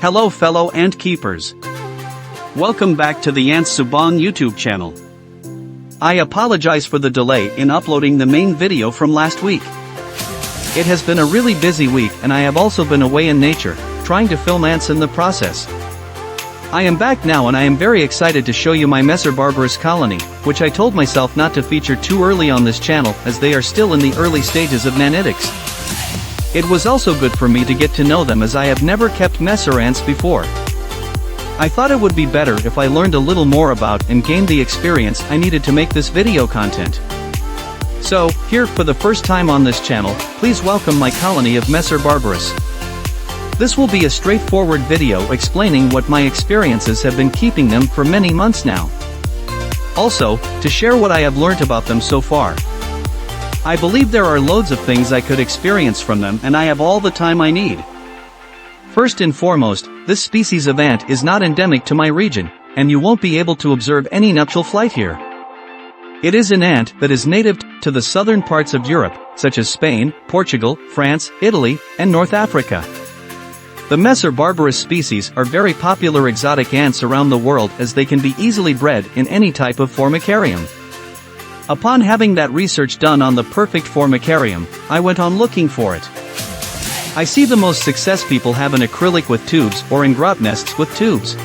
Hello fellow ant keepers. Welcome back to the Ants Subang YouTube channel. I apologize for the delay in uploading the main video from last week. It has been a really busy week and I have also been away in nature, trying to film ants in the process. I am back now and I am very excited to show you my Messor Barbarus colony, which I told myself not to feature too early on this channel as they are still in the early stages of nanitics. It was also good for me to get to know them as I have never kept Messor ants before. I thought it would be better if I learned a little more about and gained the experience I needed to make this video content. So, here for the first time on this channel, please welcome my colony of Messor Barbarus. This will be a straightforward video explaining what my experiences have been keeping them for many months now. Also, to share what I have learnt about them so far. I believe there are loads of things I could experience from them and I have all the time I need. First and foremost, this species of ant is not endemic to my region, and you won't be able to observe any nuptial flight here. It is an ant that is native to the southern parts of Europe, such as Spain, Portugal, France, Italy, and North Africa. The Messor Barbarus species are very popular exotic ants around the world as they can be easily bred in any type of formicarium. Upon having that research done on the perfect formicarium, I went on looking for it. I see the most success people have an acrylic with tubes or in grot nests with tubes.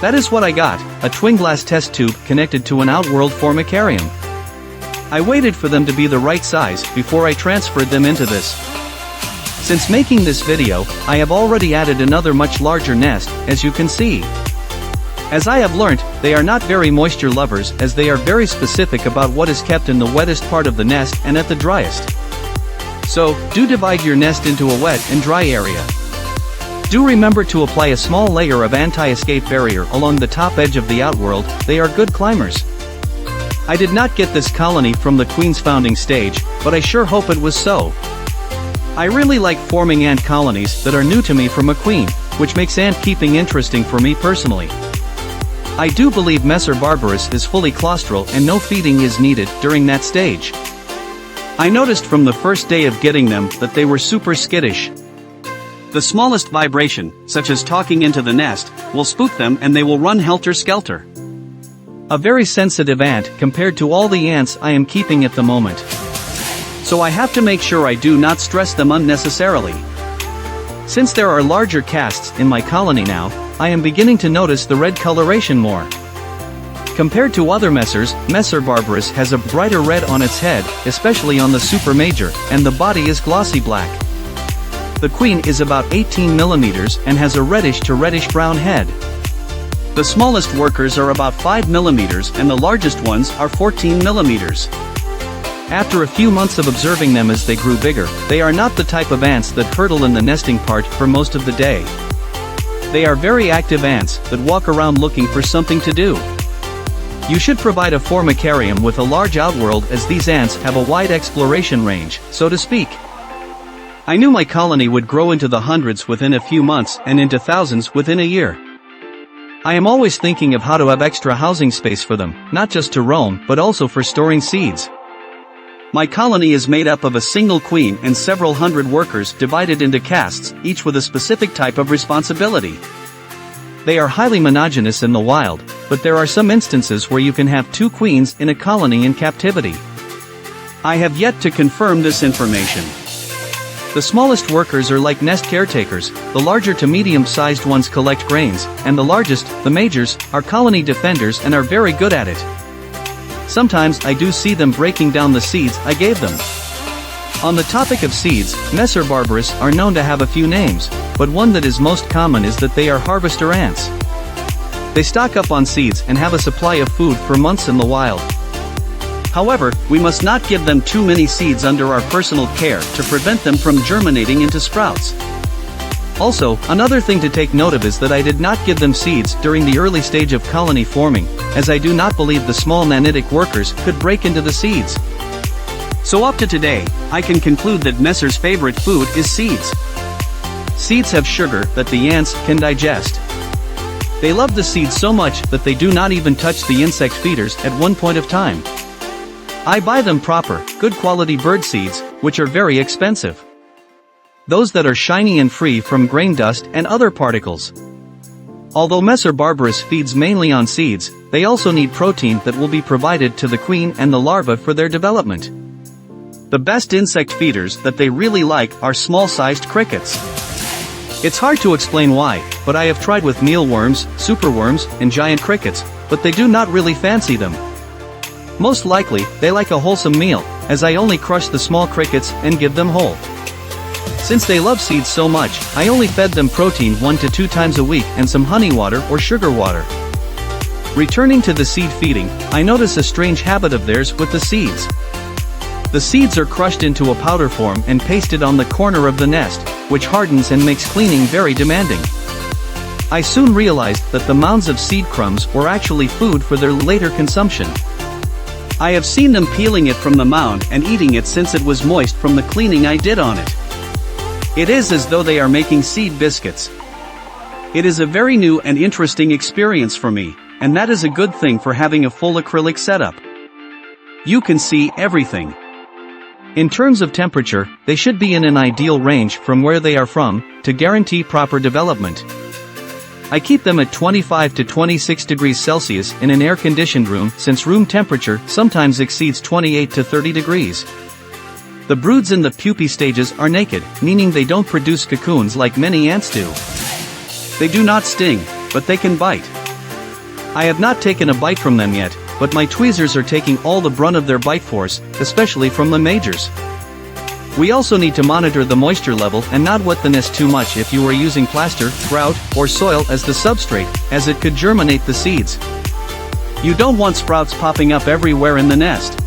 That is what I got, a twin glass test tube connected to an outworld formicarium. I waited for them to be the right size before I transferred them into this. Since making this video, I have already added another much larger nest, as you can see. As I have learnt, they are not very moisture lovers as they are very specific about what is kept in the wettest part of the nest and at the driest. So, do divide your nest into a wet and dry area. Do remember to apply a small layer of anti-escape barrier along the top edge of the outworld, they are good climbers. I did not get this colony from the queen's founding stage, but I sure hope it was so. I really like forming ant colonies that are new to me from a queen, which makes ant keeping interesting for me personally. I do believe Messor Barbarus is fully claustral and no feeding is needed during that stage. I noticed from the first day of getting them that they were super skittish. The smallest vibration, such as talking into the nest, will spook them and they will run helter-skelter. A very sensitive ant compared to all the ants I am keeping at the moment. So I have to make sure I do not stress them unnecessarily. Since there are larger casts in my colony now, I am beginning to notice the red coloration more. Compared to other Messors, Messor Barbarus has a brighter red on its head, especially on the super major, and the body is glossy black. The queen is about 18 mm and has a reddish to reddish brown head. The smallest workers are about 5 mm and the largest ones are 14 mm. After a few months of observing them as they grew bigger, they are not the type of ants that hurtle in the nesting part for most of the day. They are very active ants that walk around looking for something to do. You should provide a formicarium with a large outworld as these ants have a wide exploration range, so to speak. I knew my colony would grow into the hundreds within a few months and into thousands within a year. I am always thinking of how to have extra housing space for them, not just to roam but also for storing seeds. My colony is made up of a single queen and several hundred workers divided into castes, each with a specific type of responsibility. They are highly monogamous in the wild, but there are some instances where you can have two queens in a colony in captivity. I have yet to confirm this information. The smallest workers are like nest caretakers, the larger to medium-sized ones collect grains, and the largest, the majors, are colony defenders and are very good at it. Sometimes I do see them breaking down the seeds I gave them. On the topic of seeds, Messor Barbarus are known to have a few names, but one that is most common is that they are harvester ants. They stock up on seeds and have a supply of food for months in the wild. However, we must not give them too many seeds under our personal care to prevent them from germinating into sprouts. Also, another thing to take note of is that I did not give them seeds during the early stage of colony forming, as I do not believe the small nanitic workers could break into the seeds. So up to today, I can conclude that Messor's favorite food is seeds. Seeds have sugar that the ants can digest. They love the seeds so much that they do not even touch the insect feeders at one point of time. I buy them proper, good quality bird seeds, which are very expensive. those that are shiny and free from grain dust and other particles. Although Messor Barbarus feeds mainly on seeds, they also need protein that will be provided to the queen and the larva for their development. The best insect feeders that they really like are small-sized crickets. It's hard to explain why, but I have tried with mealworms, superworms, and giant crickets, but they do not really fancy them. Most likely, they like a wholesome meal, as I only crush the small crickets and give them whole. Since they love seeds so much, I only fed them protein 1 to 2 times a week and some honey water or sugar water. Returning to the seed feeding, I notice a strange habit of theirs with the seeds. The seeds are crushed into a powder form and pasted on the corner of the nest, which hardens and makes cleaning very demanding. I soon realized that the mounds of seed crumbs were actually food for their later consumption. I have seen them peeling it from the mound and eating it since it was moist from the cleaning I did on it. It is as though they are making seed biscuits. It is a very new and interesting experience for me, and that is a good thing for having a full acrylic setup. You can see everything. In terms of temperature, they should be in an ideal range from where they are from, to guarantee proper development. I keep them at 25 to 26 degrees Celsius in an air-conditioned room since room temperature sometimes exceeds 28 to 30 degrees. The broods in the pupae stages are naked, meaning they don't produce cocoons like many ants do. They do not sting, but they can bite. I have not taken a bite from them yet, but my tweezers are taking all the brunt of their bite force, especially from the majors. We also need to monitor the moisture level and not wet the nest too much if you are using plaster, grout, or soil as the substrate, as it could germinate the seeds. You don't want sprouts popping up everywhere in the nest.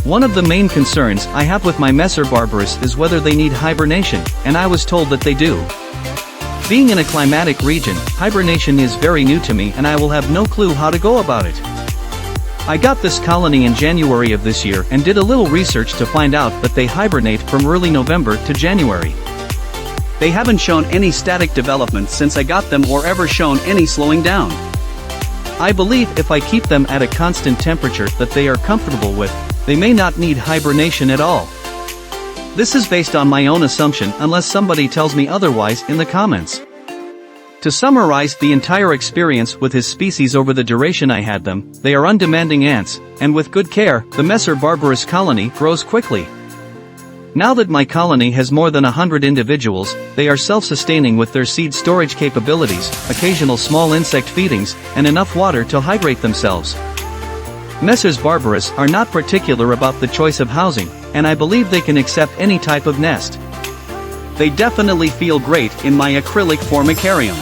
One of the main concerns I have with my Messor Barbarus is whether they need hibernation, and I was told that they do. Being in a climatic region, hibernation is very new to me and I will have no clue how to go about it. I got this colony in January of this year and did a little research to find out that they hibernate from early November to January. They haven't shown any static development since I got them or ever shown any slowing down. I believe if I keep them at a constant temperature that they are comfortable with, they may not need hibernation at all. This is based on my own assumption unless somebody tells me otherwise in the comments. To summarize the entire experience with his species over the duration I had them, they are undemanding ants, and with good care, the Messor Barbarus colony grows quickly. Now that my colony has more than 100 individuals, they are self-sustaining with their seed storage capabilities, occasional small insect feedings, and enough water to hydrate themselves. Messors Barbarus are not particular about the choice of housing, and I believe they can accept any type of nest. They definitely feel great in my acrylic formicarium.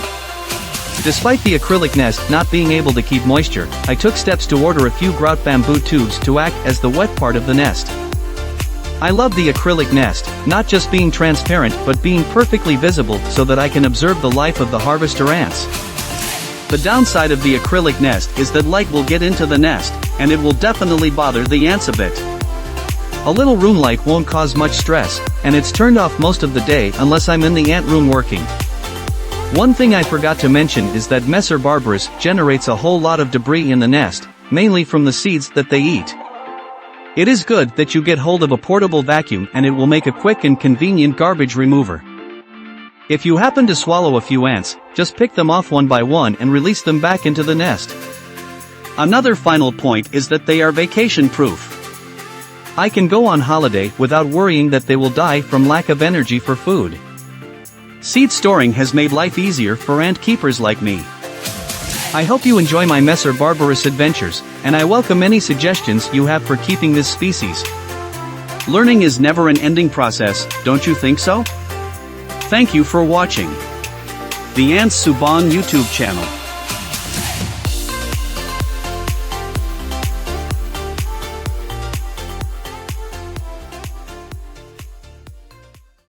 Despite the acrylic nest not being able to keep moisture, I took steps to order a few grout bamboo tubes to act as the wet part of the nest. I love the acrylic nest, not just being transparent but being perfectly visible so that I can observe the life of the harvester ants. The downside of the acrylic nest is that light will get into the nest, and it will definitely bother the ants a bit. A little room light won't cause much stress, and it's turned off most of the day unless I'm in the ant room working. One thing I forgot to mention is that Messor Barbarus generates a whole lot of debris in the nest, mainly from the seeds that they eat. It is good that you get hold of a portable vacuum and it will make a quick and convenient garbage remover. If you happen to swallow a few ants, just pick them off one by one and release them back into the nest. Another final point is that they are vacation-proof. I can go on holiday without worrying that they will die from lack of energy for food. Seed storing has made life easier for ant keepers like me. I hope you enjoy my Messor Barbarus adventures, and I welcome any suggestions you have for keeping this species. Learning is never an ending process, don't you think so? Thank you for watching the Ants Subang YouTube channel.